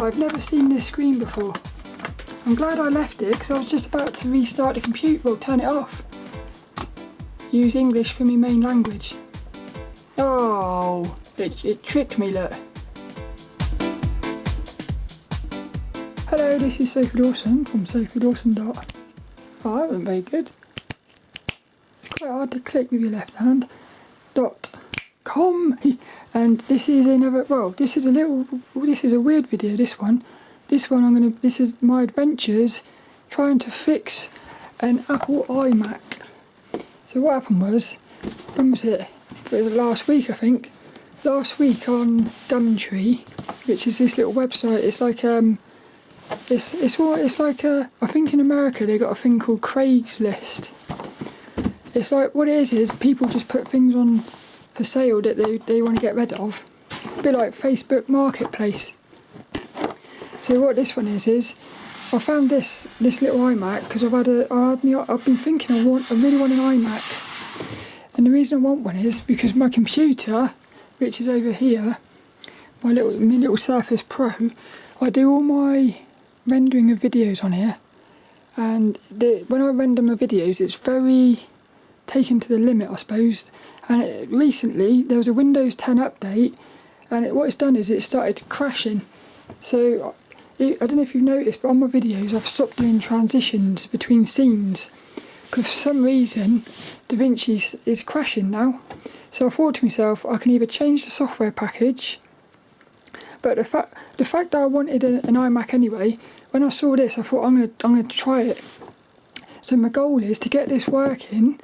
I've never seen this screen before. I'm glad I left it because I was just about to restart the computer, well, turn it off. Use English for my main language. Oh, it tricked me, look. Hello, this is Sophie Dawson from sophiedawson. Oh, that wasn't very good. It's quite hard to click with your left hand. .com. And this is another, well, this is a weird video, this one. This is my adventures trying to fix an Apple iMac. So what happened was, when was it? It was last week, I think. Last week on Gumtree, which is this little website. It's like it's like I think in America they got a thing called Craigslist. It's like, what it is people just put things on for sale that they want to get rid of. A bit like Facebook Marketplace. So what this one is I found this little iMac because I've been thinking I really want an iMac, and the reason I want one is because my computer, which is over here, my little Surface Pro, I do all my rendering of videos on here, and when I render my videos, it's very taken to the limit, I suppose. And recently there was a Windows 10 update, and what it's done is it started crashing. So I don't know if you've noticed, but on my videos I've stopped doing transitions between scenes because for some reason DaVinci is crashing now. So I thought to myself, I can either change the software package, but the fact that I wanted an iMac anyway, when I saw this I thought I'm gonna try it. So my goal is to get this working,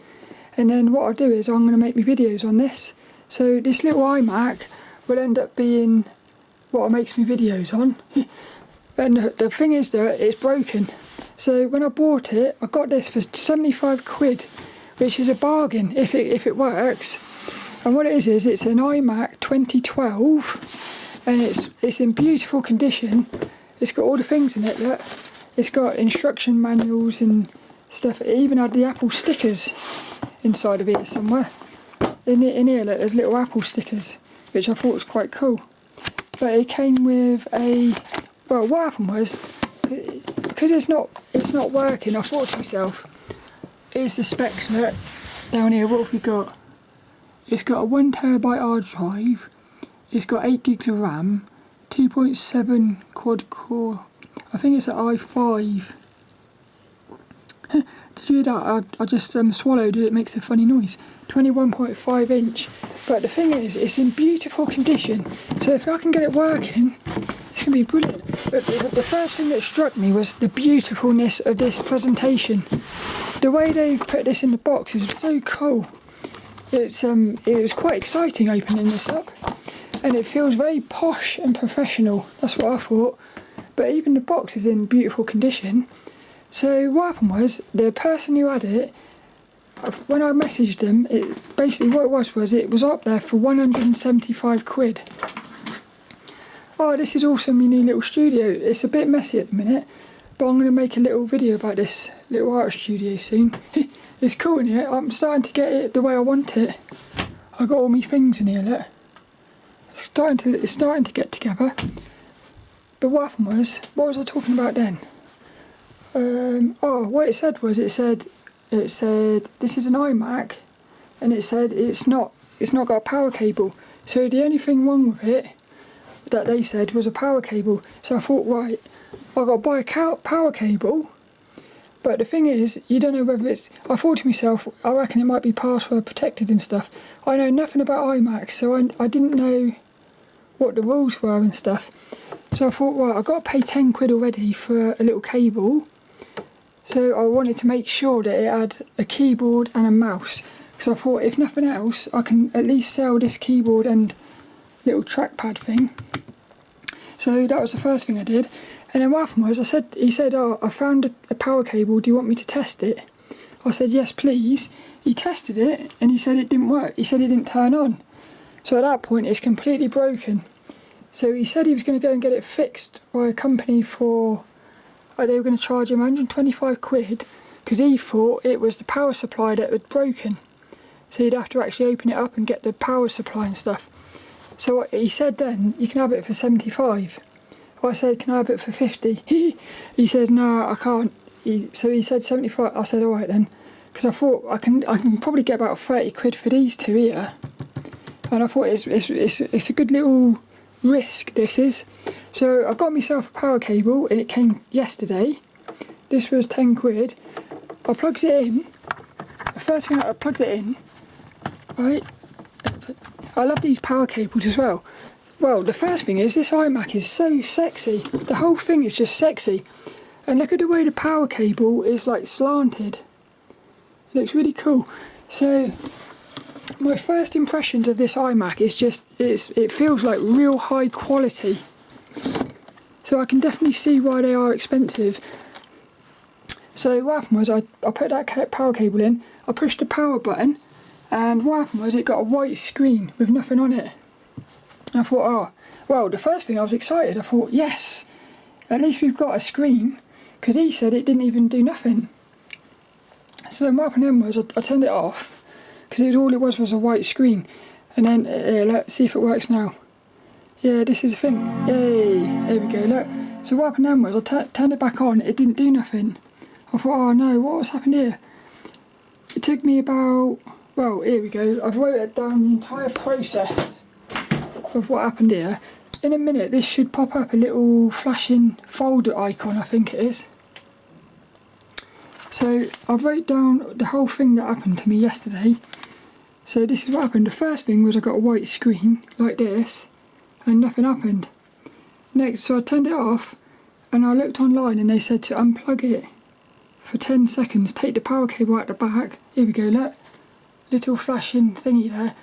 and then what I'll do is I'm gonna make my videos on this. So this little iMac will end up being what makes my videos on. And the thing is that it's broken. So when I bought it, I got this for 75 quid, which is a bargain if it works. And what it is it's an iMac 2012, and it's in beautiful condition. It's got all the things in it. Look, it's got instruction manuals and stuff. It even had the Apple stickers inside of it somewhere. In here, look, there's little Apple stickers, which I thought was quite cool. But it came with a, well, what happened was, because it's not working, I thought to myself, here's the specs, look, down here, what have we got? It's got a 1TB hard drive, it's got 8 gigs of RAM, 2.7 quad core, I think it's an i5. Did you hear that? I just swallowed it, it makes a funny noise. 21.5 inch. But the thing is, it's in beautiful condition. So if I can get it working, it's going to be brilliant. But the first thing that struck me was the beautifulness of this presentation. The way they put this in the box is so cool. It was quite exciting opening this up. And it feels very posh and professional. That's what I thought. But even the box is in beautiful condition. So what happened was, the person who had it, when I messaged them, basically what it was up there for 175 quid. Oh, this is also my new little studio. It's a bit messy at the minute, but I'm going to make a little video about this little art studio soon. It's cool in here. I'm starting to get it the way I want it. I got all my things in here, look. It's starting to get together. But what happened was, what was I talking about then? What it said was, it said this is an iMac, and it said it's not got a power cable. So the only thing wrong with it that they said was a power cable. So I thought, right, I got to buy a power cable. But the thing is, you don't know whether it's. I thought to myself, I reckon it might be password protected and stuff. I know nothing about iMacs, so I didn't know what the rules were and stuff. So I thought, right, I've got to pay 10 quid already for a little cable. So I wanted to make sure that it had a keyboard and a mouse. Because I thought, if nothing else, I can at least sell this keyboard and little trackpad thing. So that was the first thing I did. And then what happened was, he said, oh, I found a power cable, do you want me to test it? I said, yes, please. He tested it, and he said it didn't work. He said it didn't turn on. So at that point, it's completely broken. So he said he was going to go and get it fixed by a company for, they were going to charge him 125 quid, because he thought it was the power supply that had broken. So he'd have to actually open it up and get the power supply and stuff. So he said then, you can have it for 75. I said, can I have it for 50? He says, no, I can't. So he said 75. I said, all right then, because I thought I can probably get about 30 quid for these two here, and I thought it's a good little risk, this is. So I got myself a power cable, and it came yesterday. This was 10 quid. I plugged it in. The first thing I plugged it in, right? I love these power cables as well. Well, the first thing is this iMac is so sexy. The whole thing is just sexy. And look at the way the power cable is like slanted. It looks really cool. So my first impressions of this iMac is just, it feels like real high quality. So I can definitely see why they are expensive. So what happened was I put that power cable in, I pushed the power button, and what happened was it got a white screen with nothing on it. And I thought, oh, well, the first thing I was excited. I thought, yes, at least we've got a screen, because he said it didn't even do nothing. So then what happened then was I turned it off, because all it was a white screen. And then, let's see if it works now. Yeah, this is the thing. Yay, there we go, look. So what happened then was I turned it back on, it didn't do nothing. I thought, oh no, what's happened here? It took me about, well, here we go. I've wrote it down, the entire process of what happened here. In a minute this should pop up a little flashing folder icon, I think it is. So I wrote down the whole thing that happened to me yesterday. So this is what happened. The first thing was I got a white screen like this and nothing happened. Next, so I turned it off and I looked online and they said to unplug it for 10 seconds, take the power cable out the back. Here we go, look, little flashing thingy there.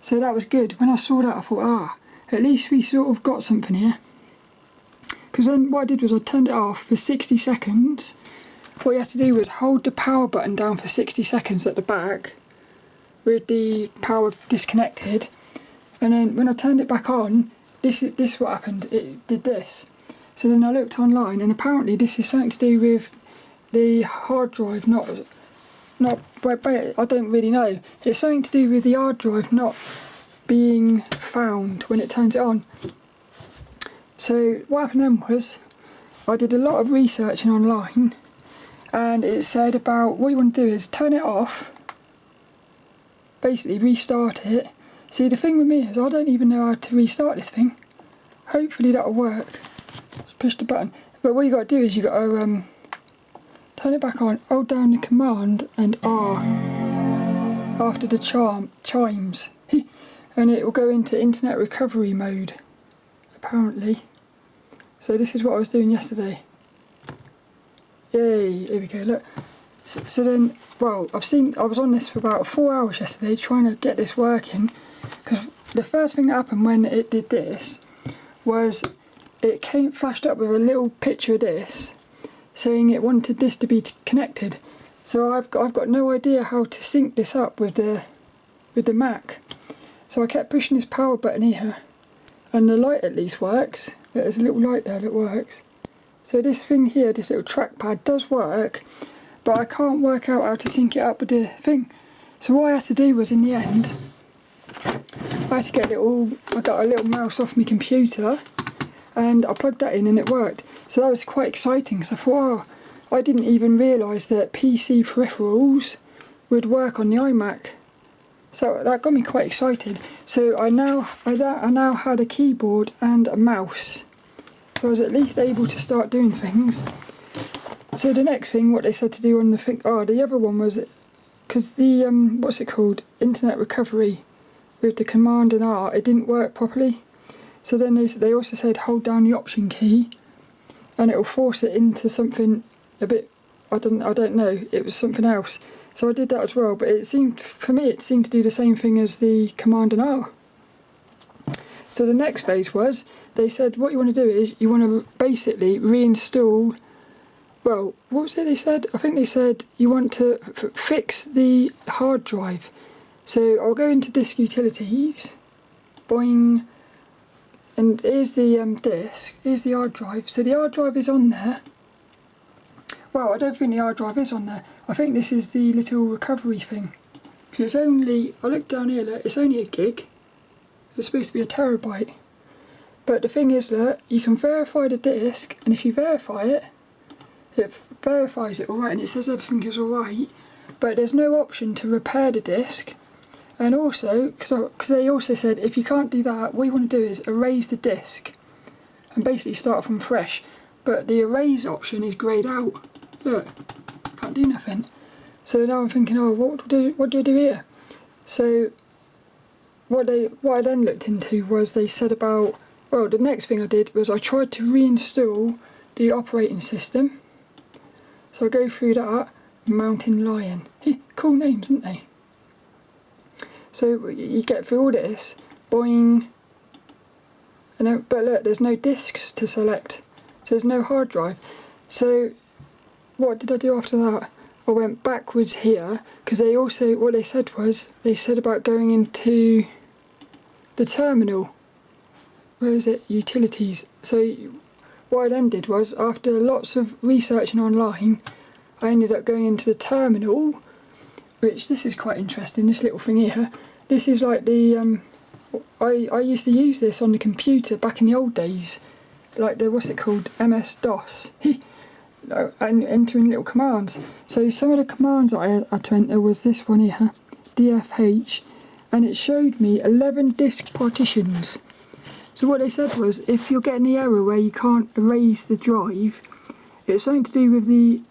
So that was good. When I saw that I thought, at least we sort of got something here. Because then what I did was I turned it off for 60 seconds. What you have to do was hold the power button down for 60 seconds at the back with the power disconnected. And then when I turned it back on, this is what happened. It did this. So then I looked online and apparently this is something to do with the hard drive not I don't really know. It's something to do with the hard drive not being found when it turns it on. So what happened then was I did a lot of researching online and it said about what you want to do is turn it off, basically restart it. See, the thing with me is I don't even know how to restart this thing. Hopefully that'll work. Just push the button. But what you got to do is you got to turn it back on, hold down the command and R after the chimes. And it will go into internet recovery mode, apparently. So this is what I was doing yesterday. Yay, here we go, look. So then, well, I was on this for about 4 hours yesterday trying to get this working. Because the first thing that happened when it did this was it flashed up with a little picture of this saying it wanted this to be connected. So I've got no idea how to sync this up with the Mac. So I kept pushing this power button here, and the light at least works. There's a little light there that works. So this thing here, this little trackpad does work, but I can't work out how to sync it up with the thing. So what I had to do was, in the end, I had to get I got a little mouse off my computer, and I plugged that in and it worked. So that was quite exciting because I thought, I didn't even realise that PC peripherals would work on the iMac. So that got me quite excited. So I now had a keyboard and a mouse. So I was at least able to start doing things. So the next thing, what they said to do on the thing, the other one was, because the, what's it called, internet recovery with the command and R, it didn't work properly. So then they also said hold down the option key and it will force it into something a bit, I don't know, it was something else. So I did that as well, but for me it seemed to do the same thing as the command and R. So the next phase was, they said what you want to do is you want to basically reinstall, well, what was it they said? I think they said you want to fix the hard drive. So I'll go into disk utilities, boing, and here's the disk, here's the hard drive. So the hard drive is on there. Well, I don't think the hard drive is on there. I think this is the little recovery thing. Because it's only, I looked down here, look, it's only a gig. It's supposed to be a terabyte. But the thing is that you can verify the disk, and if you verify it, it verifies it alright and it says everything is alright, but there's no option to repair the disk. And also, because they also said if you can't do that, what you want to do is erase the disk and basically start from fresh. But the erase option is greyed out. Look, can't do nothing. So now I'm thinking, oh, what do I do here? So what I then looked into was they said about, well, the next thing I did was I tried to reinstall the operating system. So I go through that, Mountain Lion. Cool names, aren't they? So you get through all this, boing, and then, but look, there's no disks to select, so there's no hard drive. So what did I do after that? I went backwards here, because they also, what they said was, they said about going into the terminal. Where is it? Utilities. So what I then did was, after lots of researching online, I ended up going into the terminal, which this is quite interesting, this little thing here. This is like the, I used to use this on the computer back in the old days, like the, what's it called, MS-DOS, and entering little commands. So some of the commands I had to enter was this one here, DFH, and it showed me 11 disk partitions. So what they said was, if you're getting the error where you can't erase the drive, it's something to do with the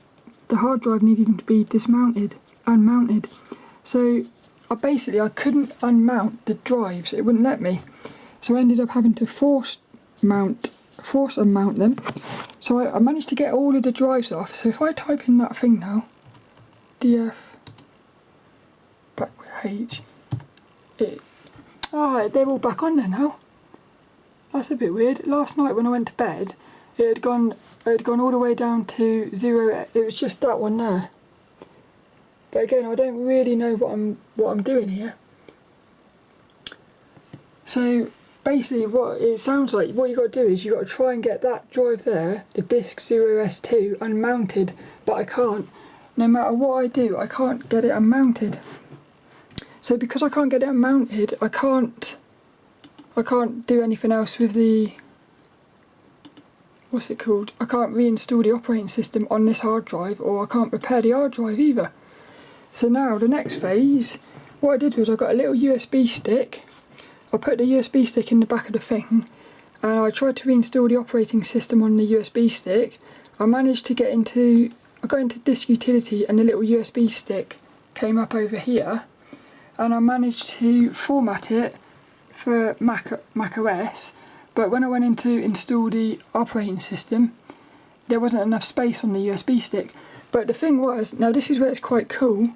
hard drive needing to be dismounted and mounted. So I couldn't unmount the drives, it wouldn't let me. So I ended up having to force unmount them. So I managed to get all of the drives off. So if I type in that thing now, DF H, they're all back on there now. That's a bit weird. Last night when I went to bed, it had gone all the way down to 0. It was just that one there. But again, I don't really know what I'm doing here. So basically, what it sounds like, what you got to do is you got to try and get that drive there, the disk 0S2, unmounted. But I can't. No matter what I do, I can't get it unmounted. So because I can't get it unmounted, I can't do anything else with the, what's it called? I can't reinstall the operating system on this hard drive, or I can't repair the hard drive either. So now the next phase, what I did was I got a little USB stick. I put the USB stick in the back of the thing, and I tried to reinstall the operating system on the USB stick. I managed to I got into disk utility, and the little USB stick came up over here, and I managed to format it for Mac OS. But when I went in to install the operating system, there wasn't enough space on the USB stick. But the thing was, now this is where it's quite cool,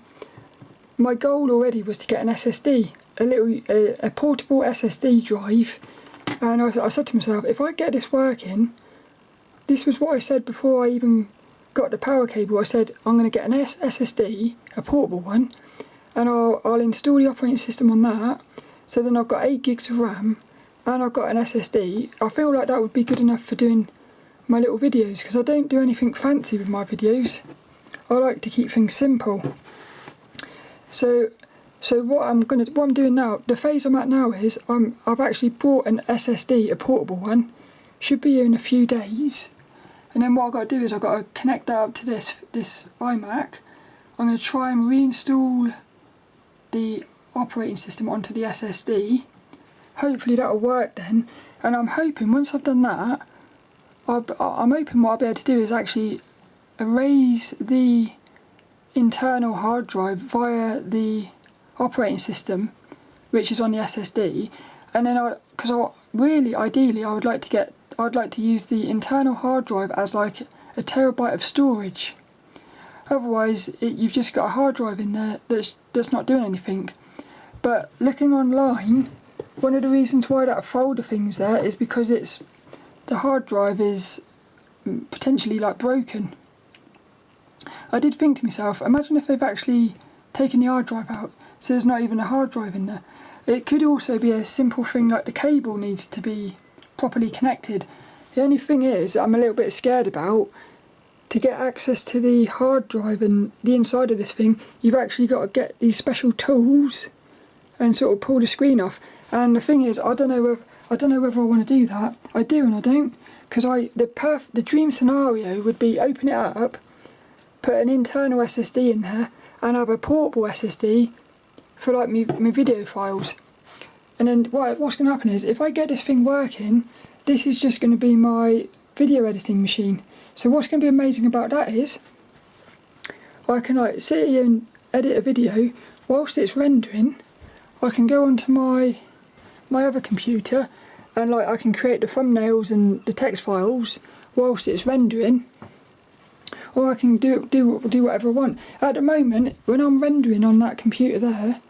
my goal already was to get an SSD, a portable SSD drive, and I said to myself, if I get this working, this was what I said before I even got the power cable. I said, I'm going to get an SSD, a portable one, and I'll install the operating system on that, so then I've got 8 gigs of RAM, and I've got an SSD. I feel like that would be good enough for doing my little videos, because I don't do anything fancy with my videos. I like to keep things simple. So what I'm doing now, the phase I'm at now is I've actually bought an SSD, a portable one. Should be here in a few days. And then what I've got to do is I've got to connect that up to this iMac. I'm going to try and reinstall the operating system onto the SSD. Hopefully that'll work then. And I'm hoping once I've done that, I'm hoping what I'll be able to do is actually erase the internal hard drive via the operating system, which is on the SSD, and then ideally I would like to use the internal hard drive as like a terabyte of storage. Otherwise, you've just got a hard drive in there that's not doing anything. But looking online, one of the reasons why that folder thing's there is because the hard drive is potentially like broken. I did think to myself, imagine if they've actually taken the hard drive out, so there's not even a hard drive in there. It could also be a simple thing like the cable needs to be properly connected. The only thing is, I'm a little bit scared about, to get access to the hard drive and the inside of this thing, you've actually got to get these special tools and sort of pull the screen off. And the thing is, I don't know I don't know whether I want to do that. I do and I don't, because the dream scenario would be open it up, put an internal SSD in there, and have a portable SSD for like my video files. And then what's going to happen is, if I get this thing working, this is just going to be my video editing machine. So what's going to be amazing about that is, I can like sit here and edit a video whilst it's rendering. I can go onto my other computer and like I can create the thumbnails and the text files whilst it's rendering, or I can do whatever I want. At the moment, when I'm rendering on that computer there,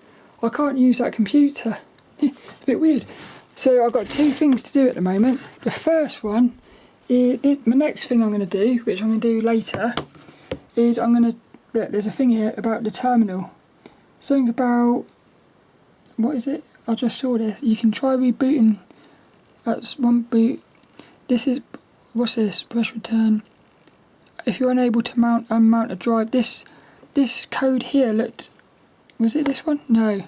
I can't use that computer. It's a bit weird. So I've got two things to do at the moment. The first one is my next thing I'm going to do, which I'm going to do later, is there's a thing here about the terminal. Something about, what is it? I just saw this. You can try rebooting. That's one boot. This is, what's this? Press return. If you're unable to unmount a drive, this code here looked, was it this one? No.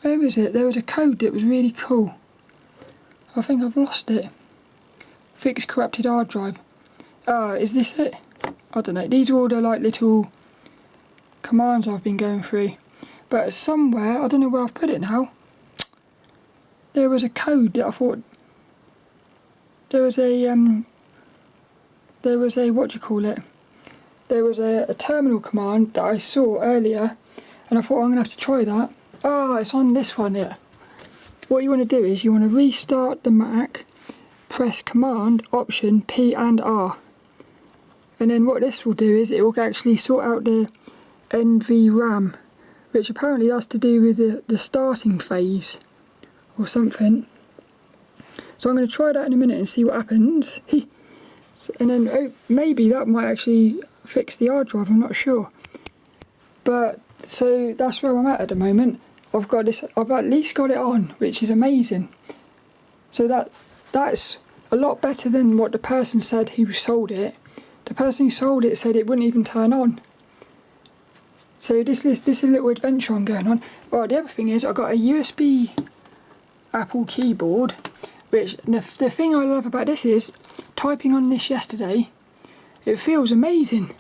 Where was it? There was a code that was really cool. I think I've lost it. Fix corrupted hard drive. Is this it? I don't know. These are all the like little commands I've been going through. But somewhere, I don't know where I've put it now, there was a code that I thought, there was a what do you call it? There was a terminal command that I saw earlier, and I thought, I'm going to have to try that. It's on this one here. What you want to do is you want to restart the Mac, press Command, Option, P and R. And then what this will do is it will actually sort out the NVRAM, which apparently has to do with the starting phase or something. So I'm going to try that in a minute and see what happens. And then maybe that might actually fix the hard drive, I'm not sure. But so that's where I'm at the moment. I've at least got it on, which is amazing. So that's a lot better than what the person said who sold it. The person who sold it said it wouldn't even turn on. So this is a little adventure I'm going on. Well, the other thing is I got a USB Apple keyboard, which the thing I love about this is, typing on this yesterday, it feels amazing.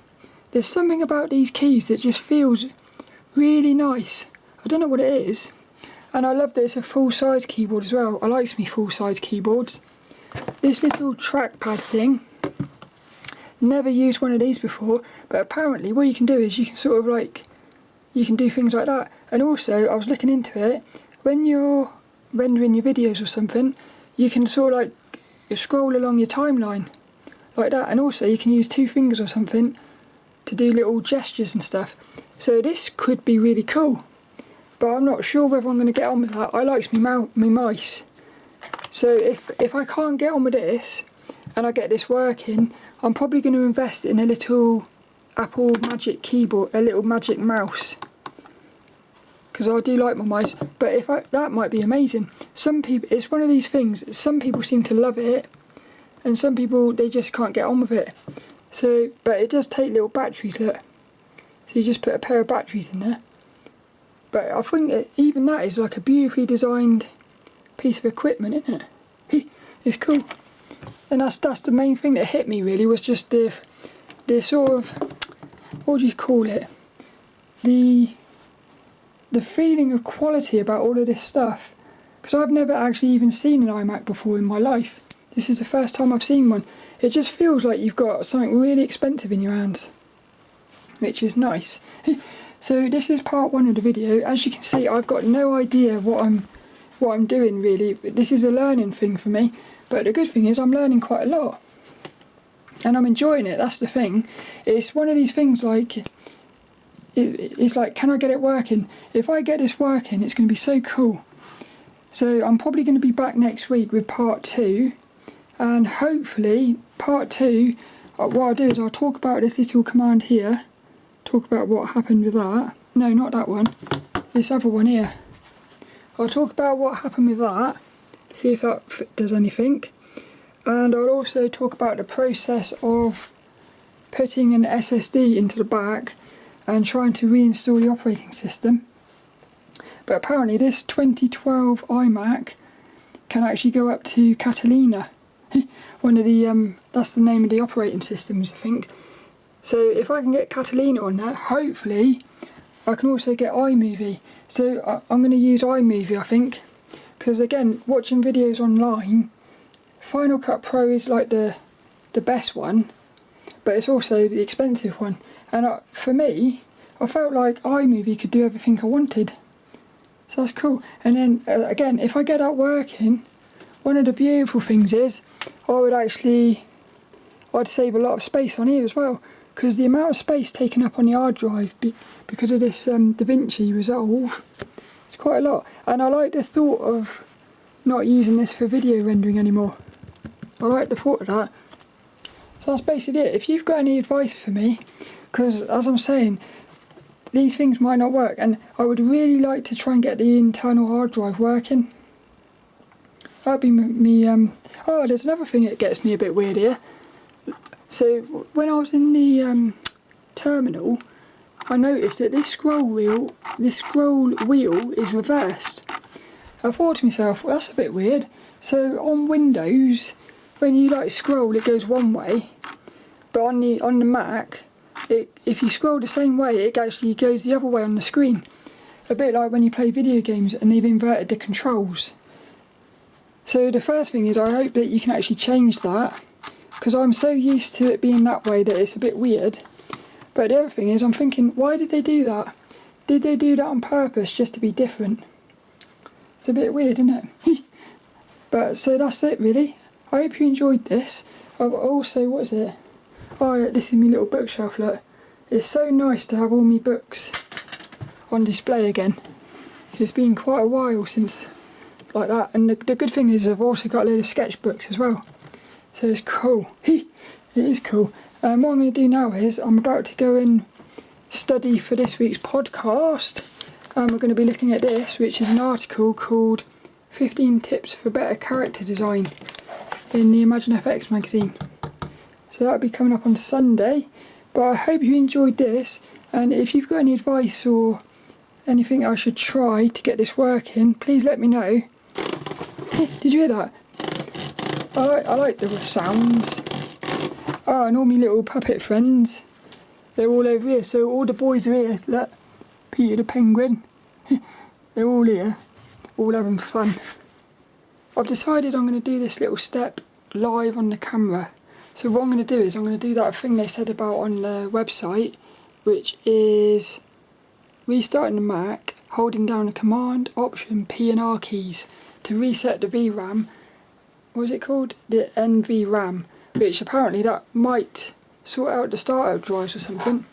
There's something about these keys that just feels really nice. I don't know what it is. And I love that it's a full-size keyboard as well. I like me full-size keyboards. This little trackpad thing, never used one of these before, but apparently what you can do is you can sort of like, you can do things like that. And also, I was looking into it, when you're rendering your videos or something, you can sort of like scroll along your timeline like that. And also you can use two fingers or something to do little gestures and stuff. So this could be really cool, but I'm not sure whether I'm going to get on with that. I like me mice. So if I can't get on with this and I get this working, I'm probably going to invest in a little Apple Magic keyboard, a little Magic mouse, because I do like my mice. But that might be amazing. Some people, it's one of these things, some people seem to love it and some people, they just can't get on with it. So, but it does take little batteries, look. So you just put a pair of batteries in there. But I think even that is like a beautifully designed piece of equipment, isn't it? It's cool. And that's the main thing that hit me really, was just the sort of, what do you call it? The feeling of quality about all of this stuff. Because I've never actually even seen an iMac before in my life. This is the first time I've seen one. It just feels like you've got something really expensive in your hands, which is nice. So this is part one of the video. As you can see, I've got no idea what I'm doing really. This is a learning thing for me, but the good thing is I'm learning quite a lot and I'm enjoying it. That's the thing. It's one of these things like, it's like, can I get it working? If I get this working, it's going to be so cool. So I'm probably going to be back next week with part two, and hopefully part two, what I'll do is I'll talk about this little command here, talk about what happened with that. No, not that one, this other one here. I'll talk about what happened with that, see if that does anything, and I'll also talk about the process of putting an SSD into the back and trying to reinstall the operating system. But apparently this 2012 iMac can actually go up to Catalina. One of the, that's the name of the operating systems, I think. So if I can get Catalina on there, hopefully I can also get iMovie. So I'm going to use iMovie, I think, because again, watching videos online, Final Cut Pro is like the best one, but it's also the expensive one. And for me, I felt like iMovie could do everything I wanted. So that's cool. And then again, if I get that working, one of the beautiful things is I'd save a lot of space on here as well, because the amount of space taken up on the hard drive because of this DaVinci Resolve, it's quite a lot. And I like the thought of not using this for video rendering anymore. I like the thought of that. So that's basically it. If you've got any advice for me, because as I'm saying, these things might not work, and I would really like to try and get the internal hard drive working. That'd be me. Oh, there's another thing that gets me a bit weird here. So when I was in the terminal, I noticed that this scroll wheel is reversed. I thought to myself, well, that's a bit weird. So on Windows, when you like scroll, it goes one way, but on the Mac, if you scroll the same way, it actually goes the other way on the screen. A bit like when you play video games and they've inverted the controls. So the first thing is, I hope that you can actually change that, because I'm so used to it being that way that it's a bit weird. But the other thing is, I'm thinking, why did they do that? Did they do that on purpose just to be different? It's a bit weird, isn't it? But so that's it really. I hope you enjoyed this. Also, what is it? Oh, look, this is my little bookshelf, look. It's so nice to have all my books on display again. It's been quite a while since like that. And the good thing is I've also got a load of sketchbooks as well. So it's cool. It is cool. What I'm going to do now is I'm about to go and study for this week's podcast. We're going to be looking at this, which is an article called 15 Tips for Better Character Design in the Imagine FX magazine. So that'll be coming up on Sunday. But I hope you enjoyed this, and if you've got any advice or anything I should try to get this working, please let me know. Did you hear that? I like the sounds. Oh, and all my little puppet friends, they're all over here. So all the boys are here. Look, Peter the Penguin. They're all here, all having fun. I've decided I'm going to do this little step live on the camera. So what I'm going to do is I'm going to do that thing they said about on the website, which is restarting the Mac, holding down the Command, Option, P and R keys to reset the VRAM. What was it called? The NVRAM, which apparently that might sort out the startup drives or something.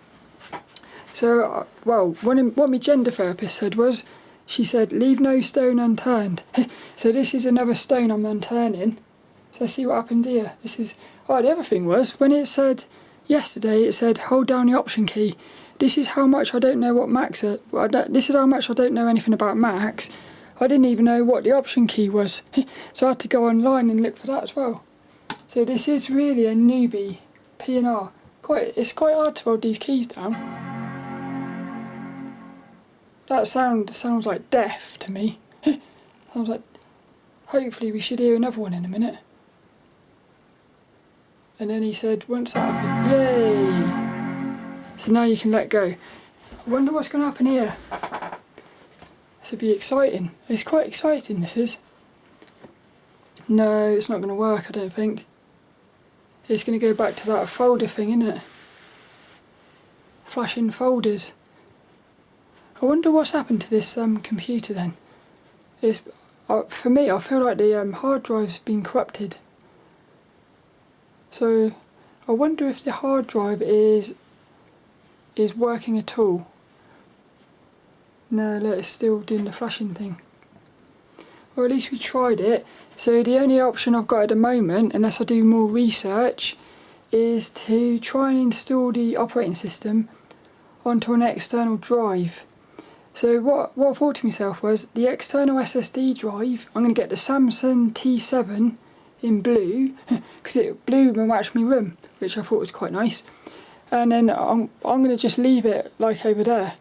So, well, what my gender therapist said was, she said, leave no stone unturned. So this is another stone I'm unturning. So let's see what happens here. This is... Oh, the other thing was, when it said, yesterday it said, hold down the Option key. This is how much I don't know what Macs are... This is how much I don't know anything about Macs. I didn't even know what the Option key was. So I had to go online and look for that as well. So this is really a newbie P and R. It's quite hard to hold these keys down. That sounds like death to me. Sounds like... Hopefully we should hear another one in a minute. And then he said, once that happened, yay! So now you can let go. I wonder what's going to happen here. This would be exciting. It's quite exciting, this is. No, it's not going to work, I don't think. It's going to go back to that folder thing, isn't it? Flashing folders. I wonder what's happened to this computer then. For me, I feel like the hard drive's been corrupted. So I wonder if the hard drive is working at all. No, look, it's still doing the flashing thing. Or at least we tried it. So the only option I've got at the moment, unless I do more research, is to try and install the operating system onto an external drive. So what I thought to myself was, the external SSD drive, I'm going to get the Samsung T7 in blue, because blue will match my room, which I thought was quite nice. And then I'm going to just leave it like over there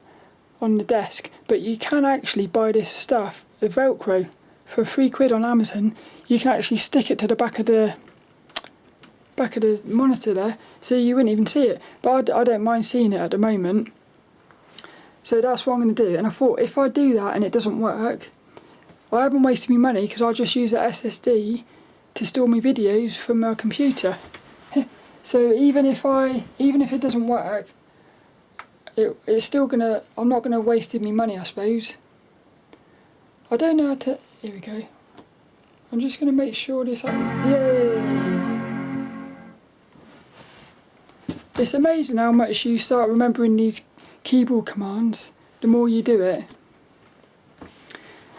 on the desk. But you can actually buy this stuff, the Velcro, for £3 on Amazon, you can actually stick it to the back of the monitor there, so you wouldn't even see it. But I don't mind seeing it at the moment. So that's what I'm going to do. And I thought, if I do that and it doesn't work, I haven't wasted my money, because I'll just use the SSD to store my videos from my computer. So even if it doesn't work, it's still gonna. I'm not gonna waste my money, I suppose. I don't know how to. Here we go. I'm just gonna make sure this. Yay! It's amazing how much you start remembering these keyboard commands the more you do it.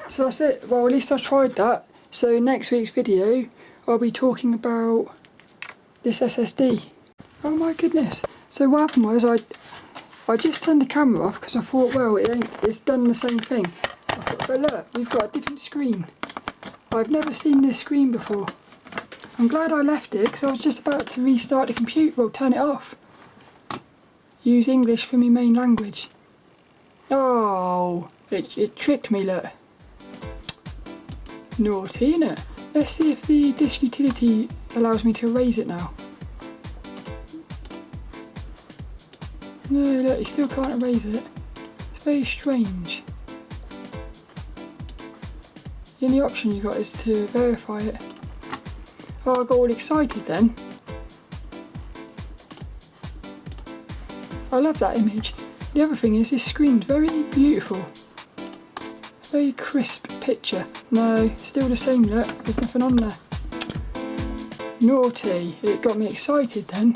So that's it. Well, at least I tried that. So next week's video, I'll be talking about this SSD. Oh my goodness. So what happened was I just turned the camera off because I thought, well, it's done the same thing. But look, we've got a different screen. I've never seen this screen before. I'm glad I left it, because I was just about to restart the computer, well, turn it off. Use English for my main language. Oh, it tricked me, look. Naughty, innit? Let's see if the disk utility allows me to erase it now. No, look, you still can't erase it. It's very strange. The only option you got is to verify it. Oh, I got all excited then. I love that image. The other thing is, this screen's very beautiful. Very crisp picture. No, still the same look, there's nothing on there. Naughty, it got me excited then.